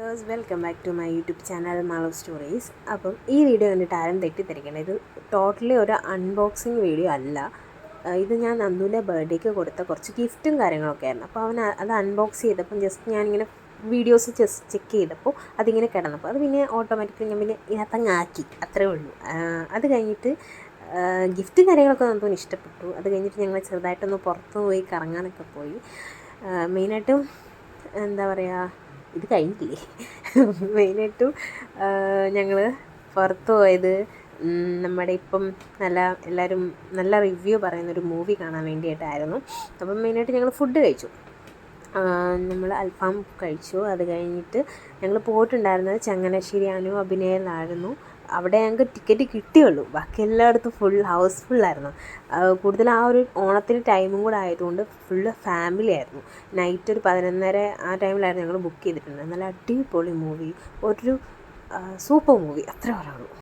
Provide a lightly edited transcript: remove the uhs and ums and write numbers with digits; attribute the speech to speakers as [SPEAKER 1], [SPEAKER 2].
[SPEAKER 1] Welcome back to my YouTube channel Malu stories. അപ്പം ഈ video കണ്ടിട്ട് ആരും തെറ്റിദ്ധരിക്കണം, ഇത് ടോട്ടലി ഒരു അൺബോക്സിങ് വീഡിയോ അല്ല. ഇത് ഞാൻ നന്ദുവിൻ്റെ ബർത്ത്ഡേക്ക് കൊടുത്ത കുറച്ച് ഗിഫ്റ്റും കാര്യങ്ങളൊക്കെ ആയിരുന്നു. അപ്പോൾ അവൻ അത് അൺബോക്സ് ചെയ്തപ്പം ജസ്റ്റ് ഞാനിങ്ങനെ വീഡിയോസ് ജസ്റ്റ് ചെക്ക് ചെയ്തപ്പോൾ അതിങ്ങനെ കിടന്നപ്പോൾ അത് പിന്നെ ഓട്ടോമാറ്റിക്കലി ഞാൻ പിന്നെ ഇതിനകത്തങ്ങ് ആക്കി, അത്രേ ഉള്ളൂ. അത് കഴിഞ്ഞിട്ട് ഗിഫ്റ്റ് കാര്യങ്ങളൊക്കെ നന്ദുവിന് ഇഷ്ടപ്പെട്ടു. അത് കഴിഞ്ഞിട്ട് ഞങ്ങൾ ചെറുതായിട്ടൊന്ന് പുറത്ത് പോയി കറങ്ങാനൊക്കെ പോയി. മെയിനായിട്ടും എന്താ പറയുക, ഇത് കഴിഞ്ഞിട്ടില്ലേ, മെയിനായിട്ടും ഞങ്ങൾ പുറത്ത് പോയത് നമ്മുടെ ഇപ്പം എല്ലാവരും നല്ല റിവ്യൂ പറയുന്നൊരു മൂവി കാണാൻ വേണ്ടിയിട്ടായിരുന്നു. അപ്പം മെയിനായിട്ട് ഞങ്ങൾ ഫുഡ് കഴിച്ചു. നമ്മൾ അൽഫാം കഴിച്ചു. അത് കഴിഞ്ഞിട്ട് ഞങ്ങൾ പോയിട്ടുണ്ടായിരുന്നത് ചങ്ങനാശ്ശേരി അനു അഭിനയിലായിരുന്നു. അവിടെ ഞങ്ങൾക്ക് ടിക്കറ്റ് കിട്ടിയുള്ളൂ, ബാക്കി എല്ലായിടത്തും ഹൗസ്ഫുള്ളായിരുന്നു. കൂടുതൽ ആ ഒരു ഓണത്തിന് ടൈമും കൂടെ ആയതുകൊണ്ട് ഫുള്ള് ഫാമിലി ആയിരുന്നു. നൈറ്റ് ഒരു 11:30 ആ ടൈമിലായിരുന്നു ഞങ്ങൾ ബുക്ക് ചെയ്തിട്ടുണ്ട്. നല്ല അടിപൊളി മൂവി, ഒരു സൂപ്പർ മൂവി, അത്രേ പറയുള്ളൂ.